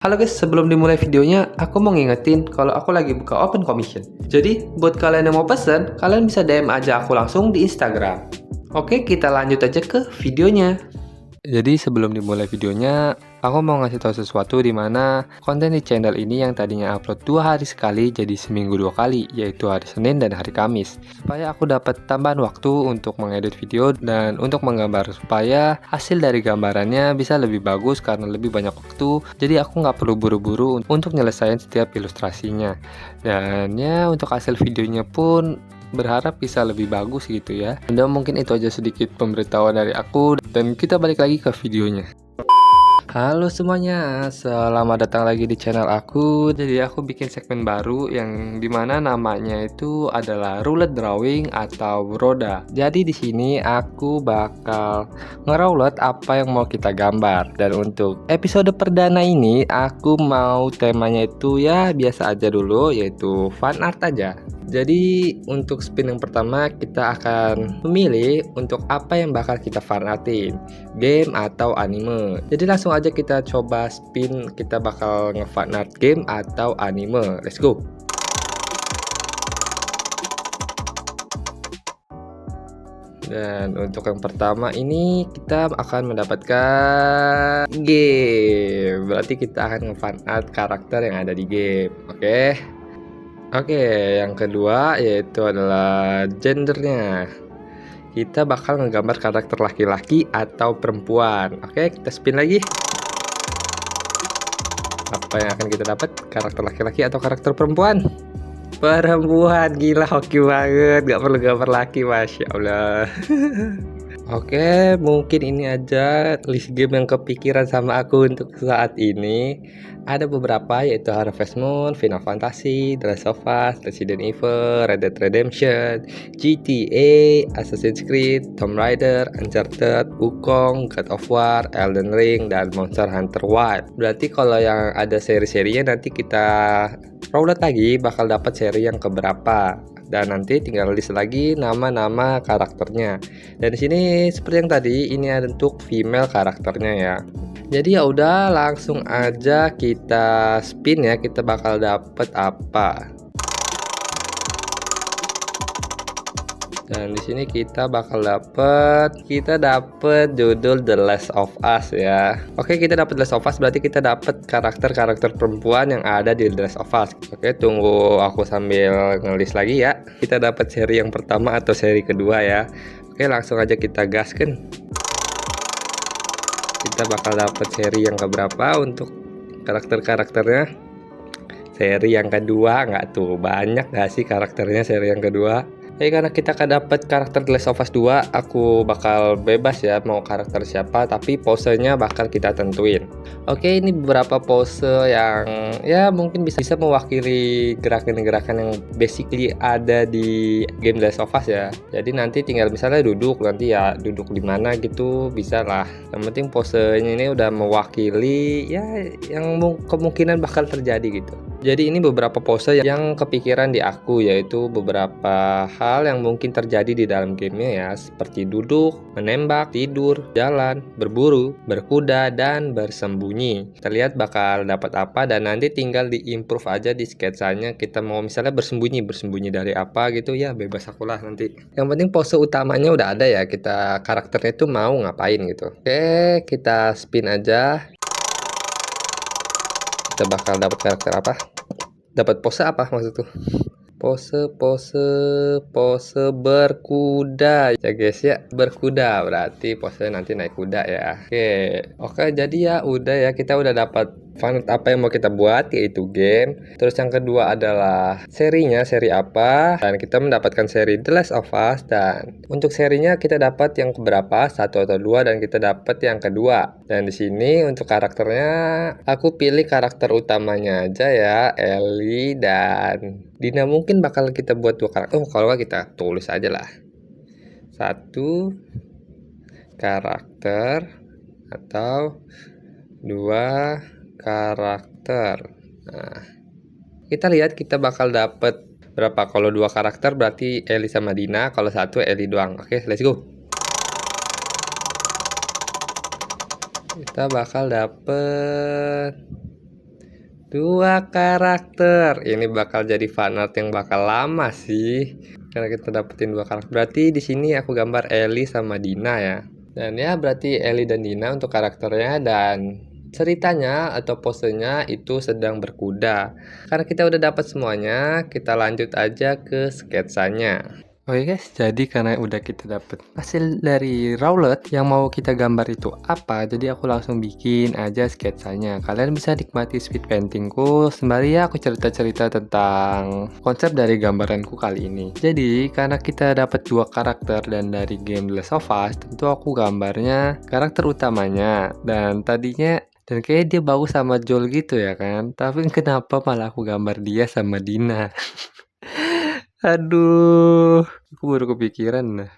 Halo guys, sebelum dimulai videonya, aku mau ngingetin kalau aku lagi buka open commission. Jadi, buat kalian yang mau pesen, kalian bisa DM aja aku langsung di Instagram. Oke, kita lanjut aja ke videonya. Jadi sebelum dimulai videonya, aku mau ngasih tahu sesuatu di mana konten di channel ini yang tadinya upload 2 hari sekali jadi seminggu 2 kali, yaitu hari Senin dan hari Kamis. Supaya aku dapat tambahan waktu untuk mengedit video dan untuk menggambar supaya hasil dari gambarannya bisa lebih bagus karena lebih banyak waktu. Jadi aku nggak perlu buru-buru untuk nyelesain setiap ilustrasinya. Dan ya untuk hasil videonya pun berharap bisa lebih bagus gitu ya. Dan mungkin itu aja sedikit pemberitahuan dari aku dan kita balik lagi ke videonya. Halo semuanya, selamat datang lagi di channel aku. Jadi aku bikin segmen baru yang dimana namanya itu adalah roulette drawing atau roda. Jadi di sini aku bakal ngeroulette apa yang mau kita gambar. Dan untuk episode perdana ini aku mau temanya itu ya biasa aja dulu, yaitu fan art aja. Jadi untuk spin yang pertama kita akan memilih untuk apa yang bakal kita fan artin, game atau anime. Jadi langsung aja kita coba spin, kita bakal nge-fan art game atau anime. Let's go. Dan untuk yang pertama ini kita akan mendapatkan game. Berarti kita akan nge-fan art karakter yang ada di game. Oke, yang kedua yaitu adalah gendernya. Kita bakal ngegambar karakter laki-laki atau perempuan. Oke, kita spin lagi. Apa yang akan kita dapat? Karakter laki-laki atau karakter perempuan? Perempuan, gila, hoki banget. Gak perlu gambar laki, masya Allah. Oke, mungkin ini aja list game yang kepikiran sama aku untuk saat ini. Ada beberapa yaitu Harvest Moon, Final Fantasy, The Last of Us, Resident Evil, Red Dead Redemption, GTA, Assassin's Creed, Tomb Raider, Uncharted, Wukong, God of War, Elden Ring, dan Monster Hunter Wilds. Berarti kalau yang ada seri-serinya nanti kita roulette lagi bakal dapat seri yang keberapa. Dan nanti tinggal list lagi nama-nama karakternya. Dan di sini seperti yang tadi, ini ada untuk female karakternya ya. Jadi ya udah langsung aja kita spin ya, kita bakal dapet apa. Dan di sini kita bakal dapet judul The Last of Us ya. Oke, kita dapat The Last of Us berarti kita dapat karakter-karakter perempuan yang ada di The Last of Us. Oke, tunggu aku sambil ngelis lagi ya. Kita dapat seri yang pertama atau seri kedua ya. Oke, langsung aja kita gaskan. Kita bakal dapat seri yang keberapa untuk karakter-karakternya. Seri yang kedua, nggak tuh banyak nggak sih karakternya seri yang kedua? Jadi karena kita akan dapat karakter The Last of Us 2, aku bakal bebas ya mau karakter siapa, tapi posenya bakal kita tentuin. Oke, ini beberapa pose yang ya mungkin bisa mewakili gerakan-gerakan yang basically ada di game The Last of Us ya. Jadi nanti tinggal misalnya duduk, nanti ya duduk di mana gitu bisa lah. Yang penting posenya ini udah mewakili ya yang kemungkinan bakal terjadi gitu. Jadi ini beberapa pose yang kepikiran di aku, yaitu beberapa hal yang mungkin terjadi di dalam gamenya ya, seperti duduk, menembak, tidur, jalan, berburu, berkuda, dan bersembunyi. Kita lihat bakal dapat apa dan nanti tinggal diimprove aja di sketsanya. Kita mau misalnya bersembunyi dari apa gitu ya, bebas akulah nanti. Yang penting pose utamanya udah ada ya, kita karakternya itu mau ngapain gitu. Oke, kita spin aja. Kita bakal dapat karakter apa? Dapat pose apa maksud tuh? Pose berkuda ya guys ya, berkuda berarti pose nanti naik kuda ya. Oke, jadi ya udah ya, kita udah dapat fan art apa yang mau kita buat, yaitu game. Terus yang kedua adalah serinya, seri apa, dan kita mendapatkan seri The Last of Us. Dan untuk serinya kita dapat yang keberapa, 1 atau 2, dan kita dapat yang kedua. Dan di sini untuk karakternya aku pilih karakter utamanya aja ya, Ellie dan Dina. Mungkin bakal kita buat 2 karakter. Kalau nggak kita tulis aja lah. 1 karakter atau 2 karakter. Nah, kita lihat kita bakal dapet berapa. Kalau 2 karakter berarti Ellie sama Dina, kalau 1 Ellie doang. Oke, let's go. Kita bakal dapet 2 karakter. Ini bakal jadi fanart yang bakal lama sih. Karena kita dapetin 2 karakter. Berarti di sini aku gambar Ellie sama Dina ya. Dan ya berarti Ellie dan Dina untuk karakternya, dan ceritanya atau posenya itu sedang berkuda. Karena kita udah dapat semuanya, kita lanjut aja ke sketsanya. Oke guys, jadi karena udah kita dapet hasil dari Rowlet yang mau kita gambar itu apa, jadi aku langsung bikin aja sketsanya. Kalian bisa nikmati speed paintingku sembari ya aku cerita-cerita tentang konsep dari gambaranku kali ini. Jadi karena kita dapat 2 karakter dan dari game The Last of Us, tentu aku gambarnya karakter utamanya. Dan tadinya kayaknya dia bagus sama Joel gitu ya kan, tapi kenapa malah aku gambar dia sama Dina? Aduh, aku baru kepikiran nah.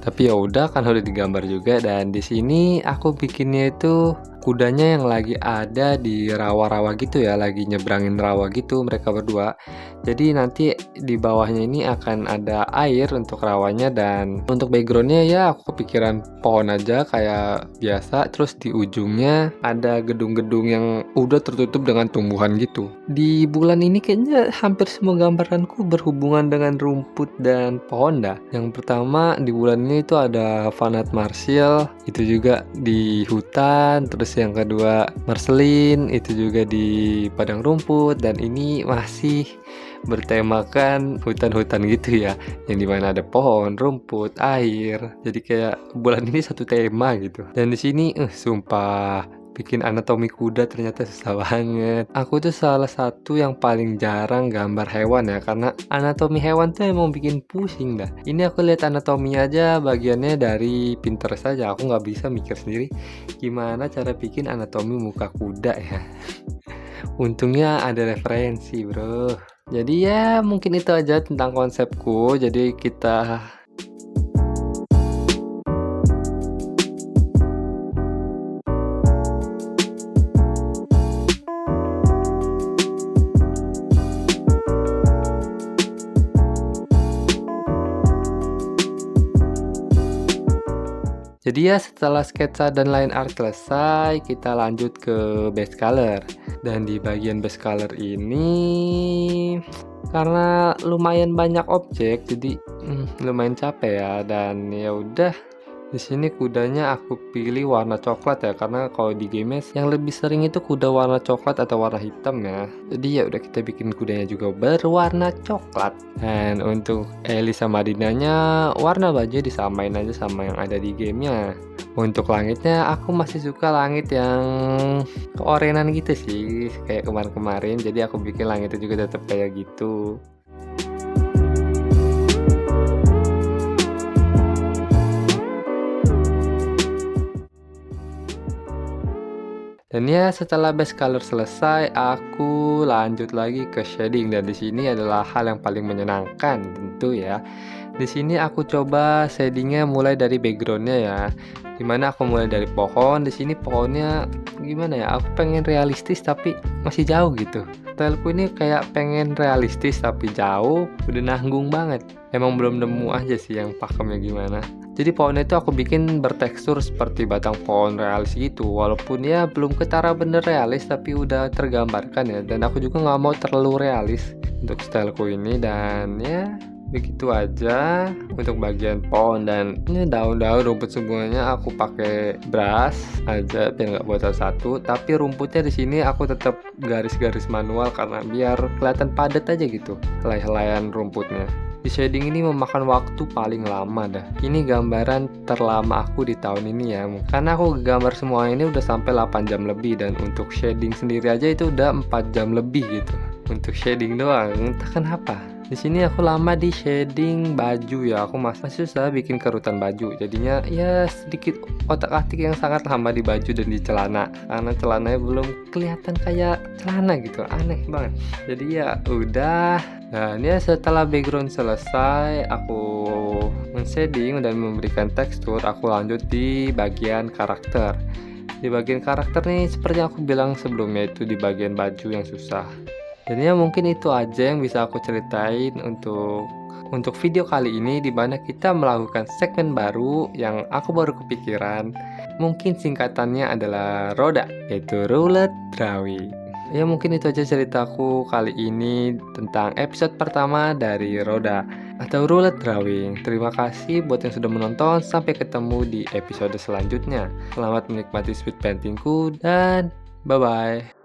Tapi ya udah kan udah digambar juga, dan di sini aku bikinnya itu kudanya yang lagi ada di rawa-rawa gitu ya, lagi nyebrangin rawa gitu mereka berdua. Jadi nanti di bawahnya ini akan ada air untuk rawanya, dan untuk backgroundnya ya aku kepikiran pohon aja kayak biasa. Terus di ujungnya ada gedung-gedung yang udah tertutup dengan tumbuhan gitu. Di bulan ini kayaknya hampir semua gambaranku berhubungan dengan rumput dan pohon dah. Yang pertama di bulan ini itu ada Vanat Martial, itu juga di hutan. Terus yang kedua Marceline, itu juga di padang rumput, dan ini masih bertemakan hutan-hutan gitu ya, yang dimana ada pohon, rumput, air. Jadi kayak bulan ini satu tema gitu. Dan di sini sumpah bikin anatomi kuda ternyata susah banget. Aku tuh salah satu yang paling jarang gambar hewan ya, karena anatomi hewan tuh emang bikin pusing dah. Ini aku lihat anatomi aja bagiannya dari Pinterest aja. Aku nggak bisa mikir sendiri gimana cara bikin anatomi muka kuda ya. Untungnya ada referensi bro. Jadi ya mungkin itu aja tentang konsepku. Jadi kita Jadi ya setelah sketsa dan line art selesai, kita lanjut ke base color. Dan di bagian base color ini karena lumayan banyak objek, jadi lumayan capek ya. Dan ya udah, di sini kudanya aku pilih warna coklat ya, karena kalau di game yang lebih sering itu kuda warna coklat atau warna hitam ya. Jadi ya udah kita bikin kudanya juga berwarna coklat. Dan untuk Ellie sama Dinanya, warna baju disamain aja sama yang ada di gamenya. Untuk langitnya aku masih suka langit yang keorenan gitu sih, kayak kemarin-kemarin. Jadi aku bikin langitnya juga tetap kayak gitu. Dan ya setelah base color selesai, aku lanjut lagi ke shading, dan di sini adalah hal yang paling menyenangkan tentu ya. Di sini aku coba shadingnya mulai dari backgroundnya ya. Dimana aku mulai dari pohon. Di sini pohonnya gimana ya? Aku pengen realistis tapi masih jauh gitu. Styleku ini kayak pengen realistis tapi jauh, udah nanggung banget. Emang belum nemu aja sih yang pakemnya gimana. Jadi pohonnya itu aku bikin bertekstur seperti batang pohon realis gitu. Walaupun ya belum ketara bener realis, tapi udah tergambarkan ya. Dan aku juga nggak mau terlalu realis untuk styleku ini. Dan ya begitu aja untuk bagian pohon. Dan ini daun-daun rumput semuanya aku pakai brush aja biar nggak bocor satu. Tapi rumputnya di sini aku tetap garis-garis manual karena biar kelihatan padat aja gitu helai-helaian rumputnya. Di shading ini memakan waktu paling lama dah. Ini gambaran terlama aku di tahun ini ya. Karena aku gambar semua ini udah sampai 8 jam lebih, dan untuk shading sendiri aja itu udah 4 jam lebih gitu. Untuk shading doang, entah kenapa. Di sini aku lama di shading baju ya. Aku masih susah bikin kerutan baju. Jadinya ya sedikit otak-atik yang sangat lama di baju dan di celana. Karena celananya belum kelihatan kayak celana gitu. Aneh banget. Jadi ya udah. Dan ya setelah background selesai, aku men-shading dan memberikan tekstur. Aku lanjut di bagian karakter. Di bagian karakter nih, seperti yang aku bilang sebelumnya, itu di bagian baju yang susah. Dan ya mungkin itu aja yang bisa aku ceritain untuk video kali ini, di mana kita melakukan segmen baru yang aku baru kepikiran. Mungkin singkatannya adalah RODA, yaitu Roulette Drawing. Ya mungkin itu aja ceritaku kali ini tentang episode pertama dari Roda atau Roulette Drawing. Terima kasih buat yang sudah menonton. Sampai ketemu di episode selanjutnya. Selamat menikmati speed paintingku dan bye-bye.